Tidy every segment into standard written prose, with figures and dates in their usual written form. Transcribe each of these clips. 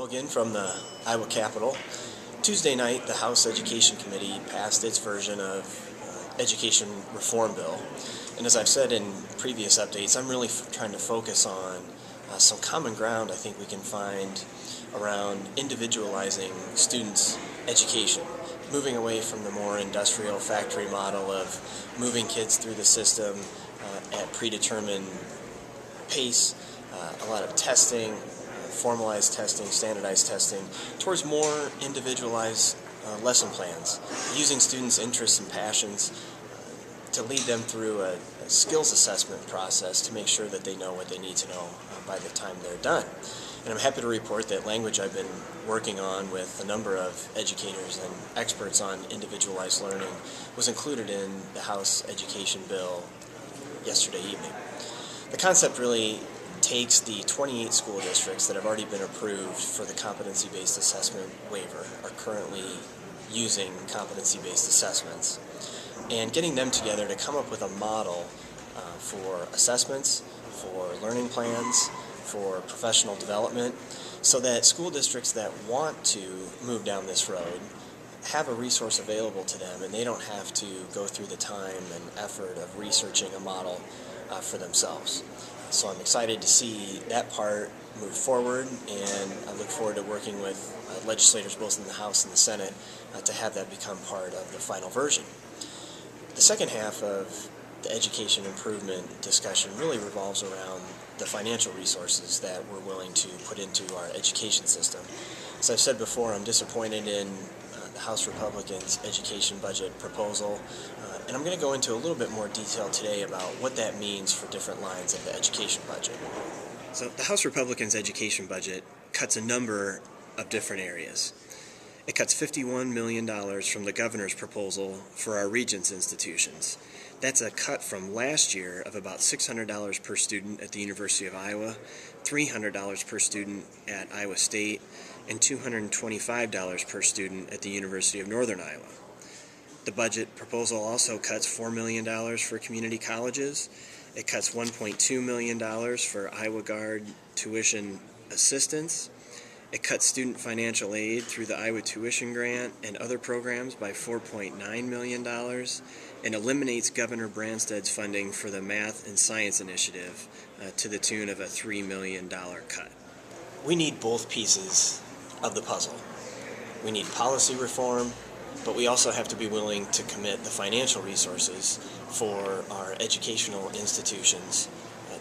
Hello again from the Iowa Capitol. Tuesday night, the House Education Committee passed its version of Education Reform Bill. And as I've said in previous updates, I'm really trying to focus on some common ground I think we can find around individualizing students' education, moving away from the more industrial factory model of moving kids through the system at predetermined pace, a lot of testing, formalized testing, standardized testing, towards more individualized lesson plans, using students' interests and passions to lead them through a skills assessment process to make sure that they know what they need to know by the time they're done. And I'm happy to report that language I've been working on with a number of educators and experts on individualized learning was included in the House Education Bill yesterday evening. The concept really takes the 28 school districts that have already been approved for the competency-based assessment waiver, are currently using competency-based assessments, and getting them together to come up with a model for assessments, for learning plans, for professional development, so that school districts that want to move down this road have a resource available to them and they don't have to go through the time and effort of researching a model for themselves. So I'm excited to see that part move forward, and I look forward to working with legislators both in the House and the Senate to have that become part of the final version. The second half of the education improvement discussion really revolves around the financial resources that we're willing to put into our education system. As I've said before, I'm disappointed in the House Republicans' education budget proposal, and I'm going to go into a little bit more detail today about what that means for different lines of the education budget. So the House Republicans' education budget cuts a number of different areas. It cuts $51 million from the governor's proposal for our Regents institutions. That's a cut from last year of about $600 per student at the University of Iowa, $300 per student at Iowa State, and $225 per student at the University of Northern Iowa. The budget proposal also cuts $4 million for community colleges. It cuts $1.2 million for Iowa Guard tuition assistance. It cuts student financial aid through the Iowa Tuition Grant and other programs by $4.9 million, and eliminates Governor Branstad's funding for the Math and Science Initiative to the tune of a $3 million cut. We need both pieces of the puzzle. We need policy reform, but we also have to be willing to commit the financial resources for our educational institutions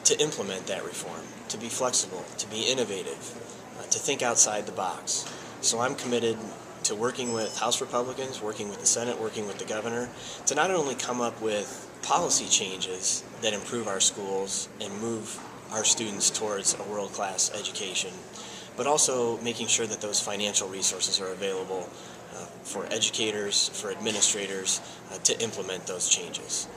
to implement that reform, to be flexible, to be innovative, to think outside the box. So I'm committed to working with House Republicans, working with the Senate, working with the governor, to not only come up with policy changes that improve our schools and move our students towards a world-class education, but also making sure that those financial resources are available for educators, for administrators, to implement those changes.